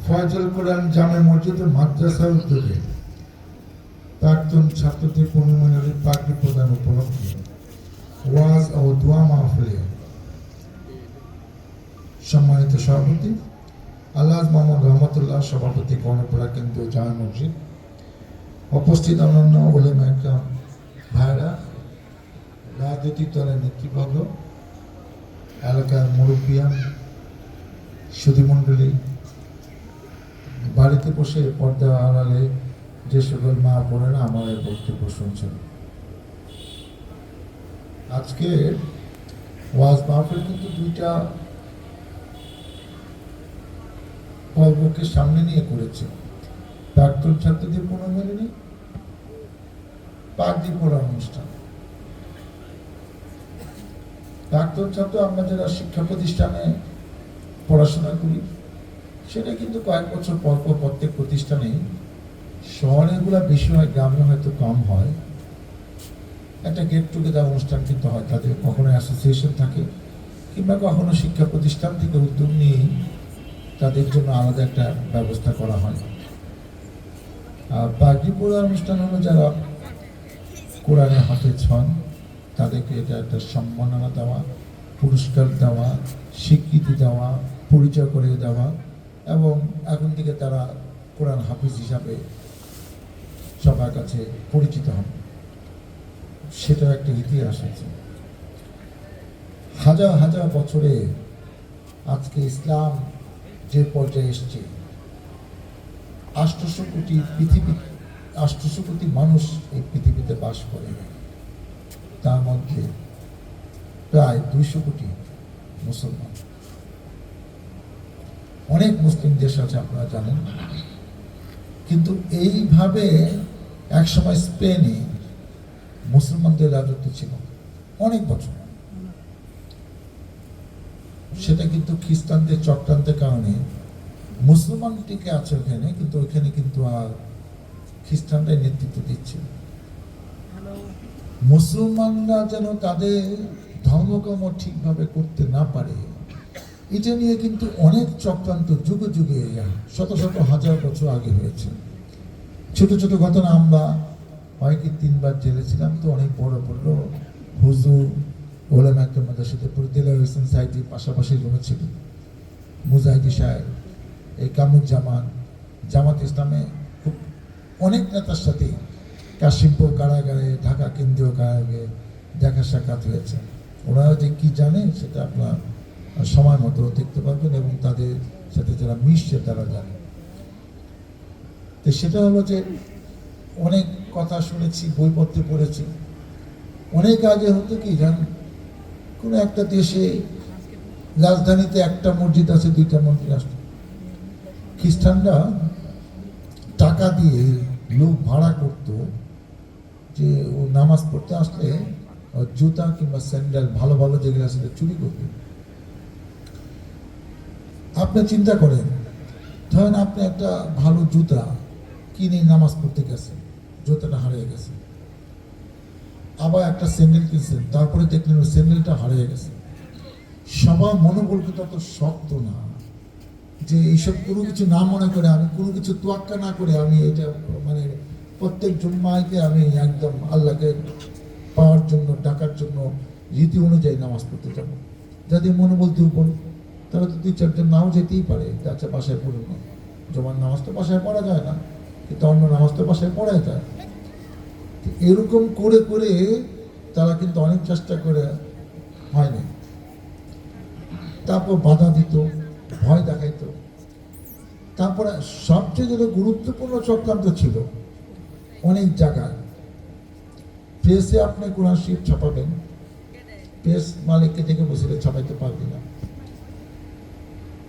ফয়জল কোরআন জামে মসজিদ মাদ্রাসার উদ্যোগে প্রাক্তন ছাত্রদের পূর্ণমিলনী পাগড়ি প্রদান উপলক্ষে ওয়াজ ও দোয়া মাহফিলে সম্মানিত সভাপতি আল্লাহ মোহাম্মদ রহমতুল্লাহ, সভাপতি কর্ণপুরা কেন্দ্রীয় জামে মসজিদ, উপস্থিত অন্যান্য উলেমা একরাম ভাইরা, রাজনৈতিক দলের নেতৃবৃন্দ, এলাকার মুরব্বিয়ান, সুধীমণ্ডলী, বাড়িতে বসে পর্দা আড়ালে যে সকল মা বোনেরা আমার এই বক্তব্য শুনছেন, আজকে ওয়াজ মাহফিল কিন্তু দুইটা পর্বকে সামনে নিয়ে করেছে। প্রাক্তন ছাত্রদের পুনর্মিলনী, পাগড়ি পড়ার অনুষ্ঠান। প্রাক্তন ছাত্র আমরা যারা শিক্ষা প্রতিষ্ঠানে পড়াশোনা করি, সেটা কিন্তু কয়েক বছর পর পর প্রত্যেক প্রতিষ্ঠানে, শহরে এগুলা বেশি হয়, গ্রামে হয়তো কম হয়, একটা গেট টুগেদার অনুষ্ঠান কিন্তু হয়। তাদের কখনো অ্যাসোসিয়েশন থাকে কিংবা কখনো শিক্ষা প্রতিষ্ঠান থেকে উদ্যোগ নিয়ে তাদের জন্য আলাদা একটা ব্যবস্থা করা হয়। আর পাগড়ি পড়ার অনুষ্ঠান হলো যারা কোরআনে হাফেজ হন তাদেরকে এটা একটা সম্মাননা দেওয়া, পুরস্কার দেওয়া, স্বীকৃতি দেওয়া, পরিচয় করে দেওয়া, এবং এখন থেকে তারা কোরআন হাফিজ হিসাবে সবার কাছে পরিচিত হন। সেটা একটা ইতিহাস আছে। হাজার হাজার বছরে আজকে ইসলাম যে পর্যায়ে এসছে, 800 কোটি পৃথিবী, 800 কোটি মানুষ এই পৃথিবীতে বাস করে, তার মধ্যে প্রায় 200 কোটি মুসলমান। অনেক মুসলিম দেশ আছে আপনারা জানেন, কিন্তু এইভাবে একসময় স্পেনে মুসলমানদের রাজত্ব ছিল অনেক বছর। সেটা কিন্তু খ্রিস্টানদের চক্রান্তের কারণে মুসলমান টিকে আছে ওখানে, কিন্তু ওখানে কিন্তু আর খ্রিস্টানরাই নেতৃত্ব দিচ্ছে। মুসলমানরা যেন তাদের ধর্মকর্ম ঠিকভাবে করতে না পারে, এটা নিয়ে কিন্তু অনেক চক্রান্ত যুগে যুগে, শত শত হাজার বছর আগে হয়েছে। ছোট ছোট ঘটনা, আমরা হয় কি 3 বার জেলে ছিলাম, তো অনেক বড় বড় হুজুর ওলামা একরাম মাদ্রাসাতে পড়ে, দেলাওয়ার হোসেন সাইদি পাশাপাশি রুমে ছিল, মুজাহিদি সাহেব, এই কামরুজ্জামান, জামাত ইসলামে খুব অনেক নেতার সাথে কাশিমপুর কারাগারে, ঢাকা কেন্দ্রীয় কারাগারে দেখা সাক্ষাৎ হয়েছে। ওনারা যে কি জানে সেটা আপনার সময় মতো দেখতে পারবেন, এবং তাদের সাথে যারা মিশছে তারা জানে। তো সেটা হলো যে অনেক কথা শুনেছি, বইপত্রে পড়েছি। অনেক আগে হতো কি জানেন, কোনো একটা দেশে রাজধানীতে একটা মসজিদ আছে, 2টা মসজিদ আসতো। খ্রিস্টানরা টাকা দিয়ে লোক ভাড়া করতো যে ও নামাজ পড়তে আসলে জুতা কিংবা স্যান্ডেল ভালো ভালো যেগুলো আছে চুরি করবে। আপনি চিন্তা করেন, ধরেন আপনি একটা ভালো জুতা কিনে নামাজ পড়তে গেছেন, জুতাটা হারিয়ে গেছে, আবার একটা স্যান্ডেল কিনছেন, তারপরে দেখলেন ওই স্যান্ডেলটা হারিয়ে গেছে। সবার মনোবল কিন্তু অত শক্ত না যে এইসব কোনো কিছু না মনে করে, আমি কোনো কিছু তোয়াক্কা না করে আমি এটা মানে প্রত্যেক জুম্মাকে আমি একদম আল্লাহকে পাওয়ার জন্য, ডাকার জন্য রীতি অনুযায়ী নামাজ পড়তে যাবো। যাদের মনোবল দুর্বল তারা তো 2-4 জন নাও যেতেই পারে, আচ্ছা বাসায় পড়ুন না, জমার নামাজ তো বাসায় পড়া যায় না, কিন্তু অন্য নামাজ তো বাসায় পড়াই যায়। এরকম করে করে তারা কিন্তু অনেক চেষ্টা করে হয়নি, তারপর বাধা দিত, ভয় দেখাইত। তারপরে সবচেয়ে যেটা গুরুত্বপূর্ণ চক্রান্ত ছিল, অনেক জায়গায় প্রেসে আপনি কোরআন শরীফ ছাপাবেন, প্রেস মালিককে ডেকে বসে ছাপাইতে পারবে না।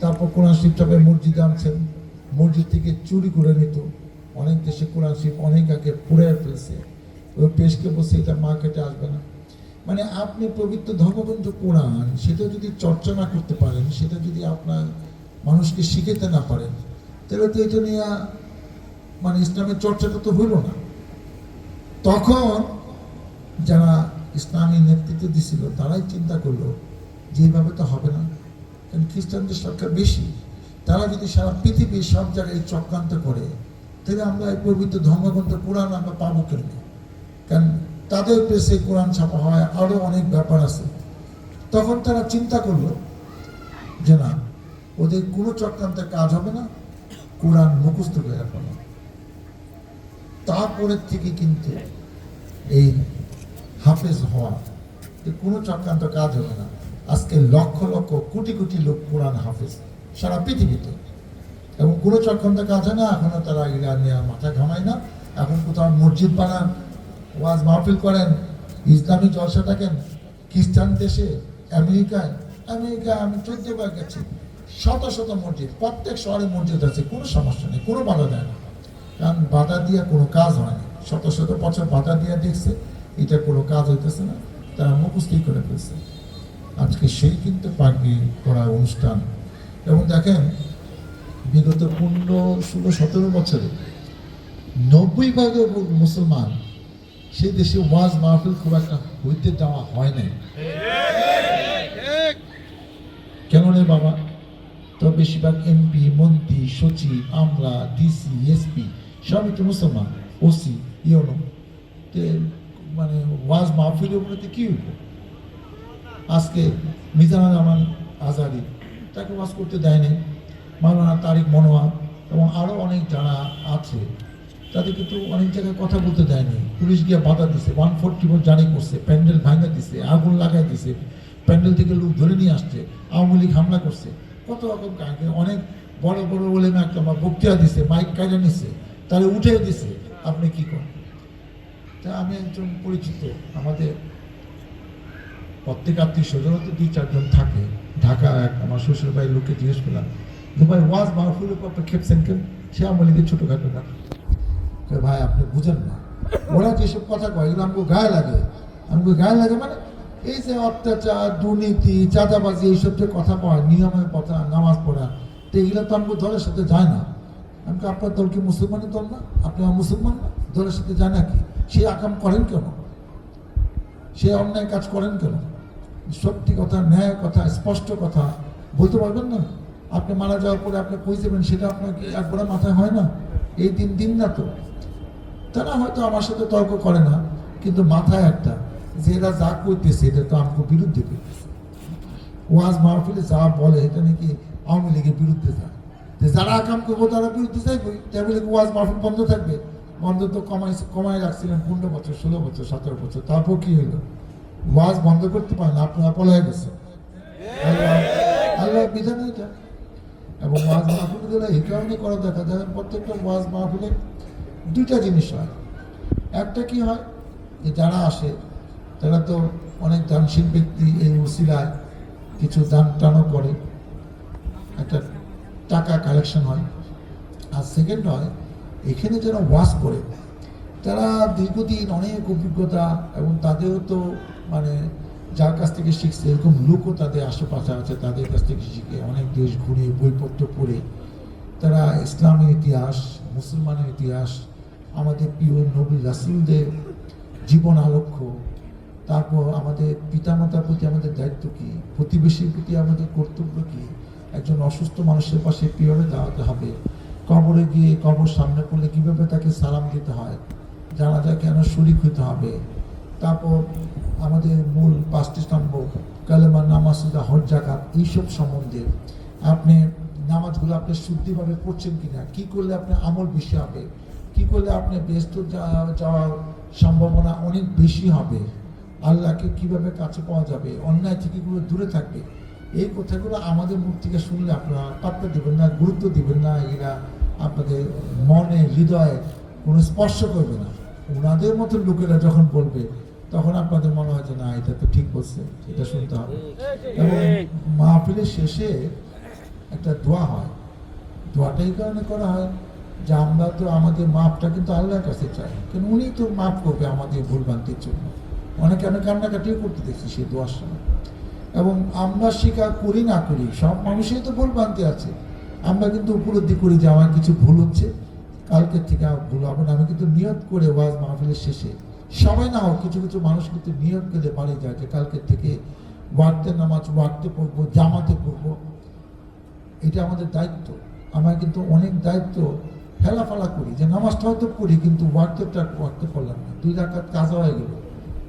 তারপর কোরআন শরীফ ছাপায় মসজিদে আনছেন, মসজিদ থেকে চুরি করে নিত। অনেক দেশে কোরআন শরীফ অনেক আগে পুড়ে ফেলছে, ওই প্রেসকে বসে এটা মার্কেটে আসবে না। মানে আপনি পবিত্র ধর্মগ্রন্থ কোরআন সেটা যদি চর্চা না করতে পারেন, সেটা যদি আপনার মানুষকে শিখাতে না পারেন, তাহলে তো এটা নিয়ে মানে ইসলামের চর্চাটা তো হইল না। তখন যারা ইসলামী নেতৃত্ব দিছিল তারাই চিন্তা করলো যে এইভাবে তো হবে না, কারণ খ্রিস্টানদের সংখ্যা বেশি। তারা যদি সারা পৃথিবীর সব জায়গায় চক্রান্ত করে, তাহলে আমরা এই পবিত্র ধর্মগ্রন্থ কোরআন আমরা পাবো কেমনি? কারণ তাদের প্রেসে কোরআন ছাপা হয়, আরও অনেক ব্যাপার আছে। তখন তারা চিন্তা করলো যে না, ওদের কোনো চক্রান্তের কাজ হবে না, কোরআন মুখস্থ করে রাখবো না। তারপরের থেকে কিন্তু এই হাফেজ হওয়া, কোনো চক্রান্ত কাজ হবে না। আজকে লক্ষ লক্ষ কোটি কোটি লোক কোরআন হাফেজ সারা পৃথিবীতে, এবং কোনো চক্রান্ত কাজ হয় না। এখনো তারা এগুলা নিয়ে মাথা ঘামায় না। এখন কোথাও মসজিদ বানান, ওয়াজ মাহফিল করেন, ইসলামী জলসা থাকেন খ্রিস্টান দেশে, আমেরিকায় আমি 14 বার গেছি, শত শত মসজিদ, প্রত্যেক শহরে মসজিদ আছে, কোনো সমস্যা নেই, কোনো বাধা দেয় না। কারণ বাধা দিয়ে কোনো কাজ হয়নি, শত শত বছর বাধা দিয়ে দেখছে এটা কোনো কাজ হইতেছে না, তারা মুখস্থি করে ফেলছে। আজকে সেই কিন্তু পাগড়ি পড়া অনুষ্ঠান। এবং দেখেন বিগত 15, 16, 17 বছরে 90% মুসলমান সেই দেশে ওয়াজ মাহফিল খুব একটা হইতে দেওয়া হয় নাই। কেন রে বাবা? তো বেশিরভাগ এমপি, মন্ত্রী, সচিব, আমলা, ডিসি, এসপি সবই তো মুসলমান, ওসি, ইউনো। মানে ওয়াজ মাহফিলের মধ্যে কি হইব? আজকে মিজানুর রহমান আজারি, তাকে ওয়াজ করতে দেয় নাই। মাওলানা তারিক মনোয়ার এবং আরও অনেক যারা আছে তাদের কিন্তু অনেক জায়গায় কথা বলতে দেয়নি। পুলিশ গিয়ে বাধা দিছে, 144 জারি করছে, প্যান্ডেল ভাঙা দিছে, আগুন লাগাই দিছে, প্যান্ডেল থেকে লোক ধরে নিয়ে আসছে, আওয়ামী লীগ হামলা করছে, কত রকম কাহিনী। অনেক বড় বড় বলে একটা বক্তৃতা দিছে, মাইক কাজে নিছে, তাহলে উঠে দিছে। আপনি কি করেন? তা আমি একজন পরিচিত, আমাদের প্রত্যেক আত্মীয় স্বজন তো 2-4 জন থাকে ঢাকা। এক আমার শ্বশুর ভাইয়ের লোককে জিজ্ঞেস করলাম যে ভাই ওয়াজ মাহফিলের আপনি খেপছেন কেন? সে আমলি দিয়ে ছোটোখাটো না। ভাই আপনি বুঝেন না, ওরা যেসব কথা কয় এগুলো আমাকে গায়ে লাগে। আমাকে গায়ে লাগে মানে এই যে অত্যাচার, দুর্নীতি, চাঁদাবাজি, এইসব যে কথা কয়, নিয়মের কথা, নামাজ পড়া, তো এগুলো তো আমাকে দলের সাথে যায় না। আমাকে আপনার দল কি মুসলমানের দল না? আপনি আমার মুসলমান না? দলের সাথে যায় নাকি? সে আকাম করেন কেন? সে অন্যায় কাজ করেন কেন? সত্যি কথা, ন্যায় কথা, স্পষ্ট কথা বলতে পারবেন না? আপনি মারা যাওয়ার পরে আপনি কই যাবেন সেটা আপনাকে একবার মাথায় হয় না? এই দিন না তো। তারা হয়তো আমার সাথে তর্ক করে না, কিন্তু মাথায় একটা যে এরা যা করতেছে এটা তো আমাকে বিরুদ্ধে করতেছে। ওয়াজ মাহফিলে যা বলে এটা নাকি আওয়ামী লীগের বিরুদ্ধে যায়। যারা আকাম করবো তারা বিরুদ্ধে যাইবই, তাই বলে ওয়াজ মাহফিল বন্ধ থাকবে? বন্ধ তো কমাই রাখছিলেন 15 বছর, 16 বছর, 17 বছর। তারপর কি হইলো? ওয়াজ বন্ধ করতে পারেন, আপনারা পলায় গেছে। আল্লাহ বিধান এটা। এবং ওয়াজ মাহফিলগুলো এই কারণে করা দেখা যায়, প্রত্যেকটা ওয়াজ মাহফিলে 2টা জিনিস হয়। একটা কি হয় যে যারা আসে তারা তো অনেক দানশীল ব্যক্তি, এই উসিলায় কিছু দান টানও করে, একটা টাকা কালেকশন হয়। আর সেকেন্ড হয় এখানে যারা ওয়াজ করে তারা দীর্ঘদিন অনেক অভিজ্ঞতা, এবং তাদেরও তো মানে যার কাছ থেকে শিখছে এরকম লোকও তাদের আশেপাশে আছে, তাদের কাছ থেকে শিখে অনেক দেশ ঘুরে বইপত্র পড়ে তারা ইসলামের ইতিহাস, মুসলমানের ইতিহাস, আমাদের প্রিয় নবী রাসূলদের জীবন আলক্ষ্য, তারপর আমাদের পিতামাতার প্রতি আমাদের দায়িত্ব কী, প্রতিবেশীর প্রতি আমাদের কর্তব্য কী, একজন অসুস্থ মানুষের পাশে কীভাবে দাঁড়াতে হবে, কবরে গিয়ে কবর সামনে পড়লে কীভাবে তাকে সালাম দিতে হয়, জানাজা কেন শরীক হতে হবে, তারপর আমাদের মূল 5টি স্তম্ভ কালেমা, নামাজ, রোজা, হজ, যাকাত, এইসব সম্বন্ধে আপনি নামাজগুলো আপনি শুদ্ধিভাবে পড়ছেন কিনা, কি করলে আপনার আমল বেশি হবে, কি করলে আপনি ব্যস্ত যাওয়ার সম্ভাবনা অনেক বেশি হবে, আল্লাহকে কিভাবে কাছে পাওয়া যাবে, অন্যায় থেকে দূরে থাকবে। এই কথাগুলো আমাদের মুখ থেকে শুনলে আপনারা পাত্তা দেবেন না, গুরুত্ব দিবেন না, এরা আপনাদের মনে, হৃদয়ে কোনো স্পর্শ করবে না। ওনাদের মতো লোকেরা যখন বলবে তখন আপনাদের মনে হয় যে না, এটা তো ঠিক বলছে, এটা শুনতে হবে। এবং মাহফিলের শেষে একটা দোয়া হয়। দোয়াটা এই কারণে করা হয় যে আমরা তো আমাদের মাপটা কিন্তু আল্লাহর কাছে চাই, কেন উনি তো মাফ করবে আমাদের ভুলভ্রান্তির জন্য। অনেকে আমি কান্নাকাটিও করতে দেখছি সেই দোয়ার সময়। এবং আমরা স্বীকার করি না করি, সব মানুষই তো ভুলভ্রান্তি আছে। আমরা কিন্তু উপলব্ধি করি যে আমার কিছু ভুল হচ্ছে, কালকের থেকে ভুল হবে না। আমি কিন্তু নিয়ত করে ওয়াজ মাহফিলের শেষে, সবাই না হোক, কিছু কিছু মানুষ কিন্তু নিয়ত করে বাড়ি যায় যে কালকের থেকে ওয়াক্তে নামাজ ওয়াক্তে পড়বো, জামাতে পড়বো। এটা আমাদের দায়িত্ব। আমরা কিন্তু অনেক দায়িত্ব হেলাফালা করি, যে নামাজটা হয়তো পড়ি কিন্তু ওয়াক্তে পড়লাম না, 2 রাকাত কাজা হয়ে গেল।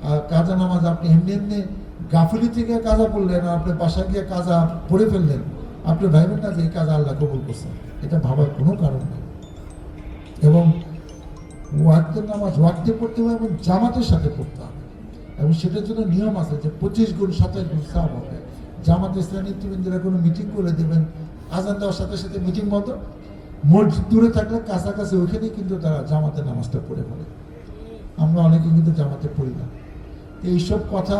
আর কাজা নামাজ আপনি এমনি এমনি গাফিলি থেকে কাজা পড়লেন, আর আপনি বাসায় গিয়ে কাজা পড়ে ফেললেন, আপনি ভাববেন না যে এই কাজা আল্লাহ কবুল করছেন, এটা ভাবার কোনো কারণ নেই। এবং ওয়াক্তের নামাজ ওয়াক্তে পড়তে হবে এবং জামাতের সাথে পড়তে হবে, এবং সেটার জন্য নিয়ম আছে যে 25 গুণ 27 গুণ সওয়াব হবে। জামাত ইসলামী নেতৃবৃন্দরা কোনো মিটিং করে দেবেন, আজান দেওয়ার সাথে সাথে মিটিং বন্ধ, মসজিদ দূরে থাকলে কাছাকাছি ওইখানেই কিন্তু তারা জামাতের নামাজটা পড়ে ফেলে। আমরা অনেকে কিন্তু জামাতে পড়ি না। এইসব কথা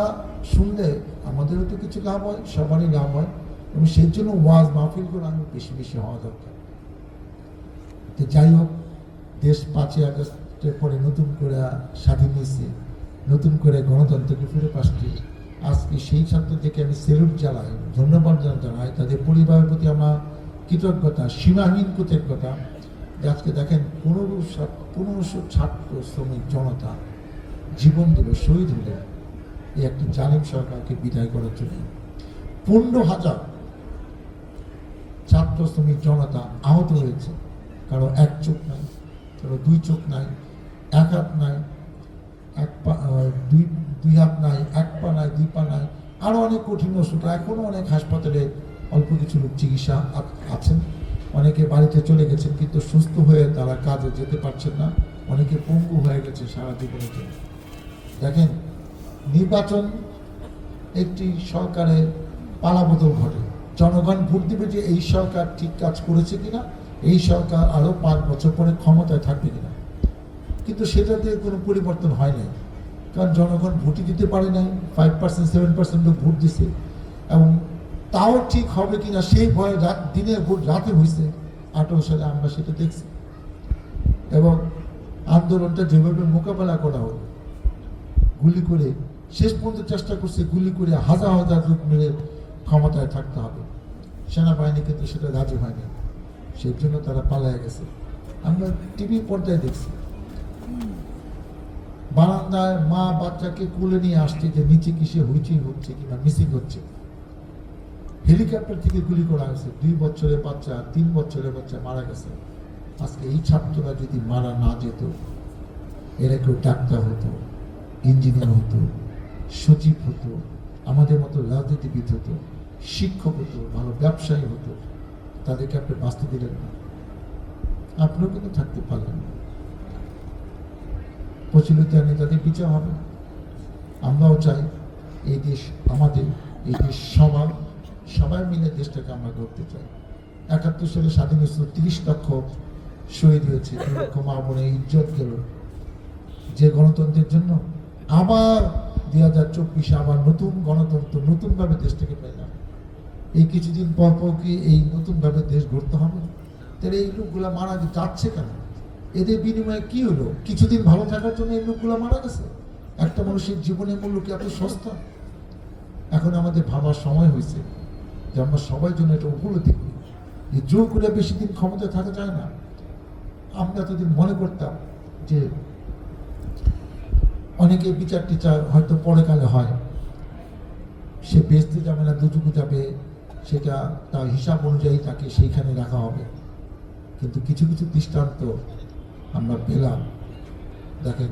শুনলে আমাদেরও তো কিছু লাভ হয়, সবারই লাভ হয়, এবং সেই জন্য ওয়াজ মাহফিলগুলো আরও বেশি বেশি হওয়া দরকার। তো যাই হোক, দেশ 5ই আগস্টের পরে নতুন করে স্বাধীন হয়েছে, নতুন করে গণতন্ত্রকে ফিরে পাচ্ছি। আজকে সেই ছাত্রদেরকে আমি সেলুট জানাই, ধন্যবাদ জানাই, তাদের পরিবারের প্রতি আমার কৃতজ্ঞতা, সীমাহীন কৃতজ্ঞতা। আজকে দেখেন 1500 ছাত্র শ্রমিক জনতা জীবন দিল, শহীদ হলেন এই একটা জালিম সরকারকে বিদায় করার জন্য। 15,000 ছাত্র শ্রমিক জনতা আহত হয়েছে, কারো 1 চোখ নাই, কারো 2 চোখ নাই, 1 হাত নাই, 2 হাত নাই, 1 পা নাই, 2 পা নাই, আরো অনেক কঠিন অসুখ। এখনো অনেক হাসপাতালে অল্প কিছু লোক চিকিৎসা আছেন, অনেকে বাড়িতে চলে গেছেন কিন্তু সুস্থ হয়ে তারা কাজে যেতে পারছেন না, অনেকে পঙ্গু হয়ে গেছে সারা জীবনের জন্য। দেখেন, নির্বাচন একটি সরকারের পালাবদল ঘটে, জনগণ ভোট দিবে যে এই সরকার ঠিক কাজ করেছে কিনা, এই সরকার আরো 5 বছর পরে ক্ষমতায় থাকবে কিনা। কিন্তু সেটাতে কোনো পরিবর্তন হয় নাই, কারণ জনগণ ভোটই দিতে পারে নাই। 5% 7% লোক ভোট দিছে, এবং তাও ঠিক হবে কিনা সেই ভয়ে দিনের ভোট রাতে হয়েছে 18 সালে, আমরা সেটা দেখছি। এবং আন্দোলনটা যেভাবে মোকাবেলা করা হলো, গুলি করে শেষ পর্যন্ত চেষ্টা করছে, গুলি করে হাজার হাজার লোক মিলে ক্ষমতায় থাকতে হবে, সেনাবাহিনী কিন্তু সেটা রাজি হয়নি, সেই জন্য তারা পালায় গেছে। আমরা টিভি পর্দায় দেখছি, বারান্দায় মা বাচ্চাকে কুলে নিয়ে আসছে যে নিচে কিসে হইচই হচ্ছে কিংবা মিসিং হচ্ছে। হেলিকপ্টার থেকে গুলি করা হয়েছে, 2 বছরের বাচ্চা, 3 বছরের বাচ্চা মারা গেছে। আজকে এই ছাত্ররা যদি মারা না যেত, এরা কেউ ডাক্তার হতো, ইঞ্জিনিয়ার হতো, সচিব হতো, আমাদের মতো রাজনীতিবিদ হতো, শিক্ষক হতো, ভালো ব্যবসায়ী হতো, তাদেরকে আপনি বাঁচতে দিলেন না, আপনিও কিন্তু থাকতে পারলেন না। প্রচলিত নেতাদের বিচার হবে। আমরাও চাই এই দেশ আমাদের, এই দেশ সবাই মিলে দেশটাকে আমরা করতে চাই। 71 সালে স্বাধীন হয়েছিল, 30 লক্ষ শহীদ হয়েছে, 2 লক্ষ মা বোনের ইজ্জত গেল যে গণতন্ত্রের জন্য। আবার 2024 আবার নতুন গণতন্ত্র, নতুনভাবে দেশটাকে পেলাম। এই কিছুদিন পর কি এই নতুনভাবে দেশ গড়তে হবে? তাহলে এই লোকগুলা মারা যাচ্ছে কেন? এদের বিনিময়ে কি হলো? কিছুদিন ভালো থাকার জন্য এই লোকগুলো মারা গেছে। একটা মানুষের জীবনের মূল্য কি এত সস্তা? এখন আমাদের ভাবার সময় হয়েছে যে আমরা সবাই জন্য এটা উপলব্ধি করি, যে জোর করে বেশি দিন ক্ষমতায় থাকা যায় না। আমরা এতদিন মনে করতাম যে অনেকে বিচার টিচার হয়তো পরে কালে হয়, সে বেচতে যাবে না, দুজুকু যাবে, সেটা তার হিসাব অনুযায়ী তাকে সেইখানে রাখা হবে। কিন্তু কিছু কিছু দৃষ্টান্ত আমরা পেলাম। দেখেন,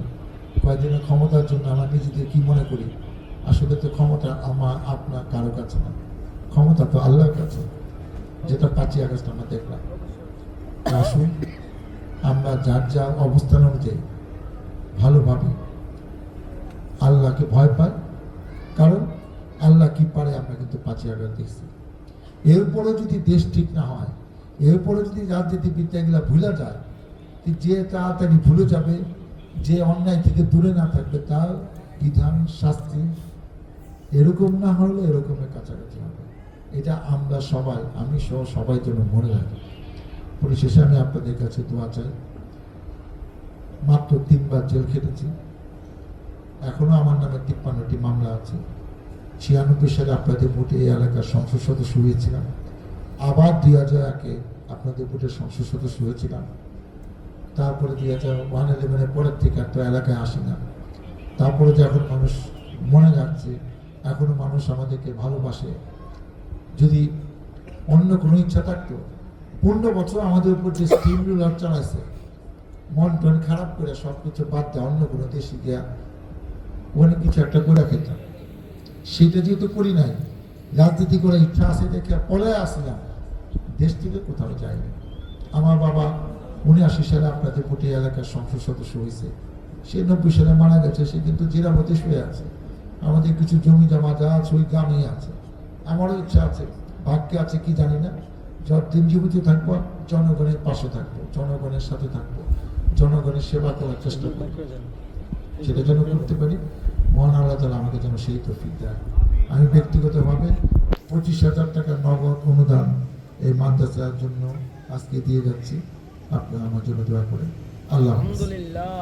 কয়েকদিনের ক্ষমতার জন্য আমরা নিজেদের কি মনে করি, আসলে তো ক্ষমতা আমার আপনার কারো কাছে না, ক্ষমতা তো আল্লাহর কাছে, যেটা 5ই আগস্ট আমরা দেখলাম। আসুন আমরা যার যা অবস্থান অনুযায়ী ভালোভাবে আল্লাহকে ভয় পাই, কারণ আল্লাহ কি পারে আমরা কিন্তু 5ই আগস্ট দেখছি। এরপরও যদি দেশ ঠিক না হয়, এরপরে যদি রাজনীতিবিদ্যাগুলা ভুলে যায়, যে তাড়াতাড়ি ভুলে যাবে, যে অন্যায় থেকে দূরে না থাকবে, তার বিধান শাস্তি এরকম না হলে এরকমের কাছাকাছি হবে। এটা আমরা সবাই, আমি সহ সবাই জন্য মনে রাখি। পরিশেষে আমি আপনাদের কাছে দোয়া চাই। মাত্র 3 বার জেল খেটেছি, এখনো আমার নামে 53টি মামলা আছে। 96 সালে আপনাদের ভোটে এই এলাকার সংসদ সদস্য হয়েছিলাম, আবার 2001-এ আপনাদের ভোটে সংসদ সদস্য হয়েছিলাম। তারপরে 2001-11-এর পরের থেকে একটা এলাকায় আসি না। তারপরে যে এখন মানুষ মনে রাখছে, এখনো মানুষ আমাদেরকে ভালোবাসে। যদি অন্য কোনো ইচ্ছা থাকতো? 15 বছর আমাদের উপর যে স্টিম রুলার চালাইছে, মন টন খারাপ করে সব কিছু বাদ দেয়, অন্য কোনো দেশে গিয়া ওখানে কিছু একটা করে খেতাম। সেটা যেহেতু করি নাই, রাজনীতি করে ইচ্ছা আছে দেখে পলে আসলাম, দেশ থেকে কোথাও যায়নি। আমার বাবা 79 সালে আপনাদের পটিয়া এলাকার সংসদ সদস্য হয়েছে, সে 90 সালে মারা গেছে, সে কিন্তু জেরামতে শুয়ে আছে। আমাদের কিছু জমি জমা যা আছে ওই গ্রামেই আছে। আমারও ইচ্ছা আছে, ভাগ্যে আছে কি জানি না, যতদিন জীবিত থাকবো জনগণের পাশে থাকবো, জনগণের সাথে থাকবো, জনগণের সেবা করার চেষ্টা করবো। সেটা যেন করতে পারি, মহান আল্লাহ তাআলা আমাকে যেন সেই তৌফিক দেয়। আমি ব্যক্তিগতভাবে 25,000 টাকা নগদ অনুদান এই মাদ্রাসার জন্য আজকে দিয়ে যাচ্ছি। আপনারা আমার জন্য দোয়া করেন। আল্লাহ হাফেজ। আলহামদুলিল্লাহ।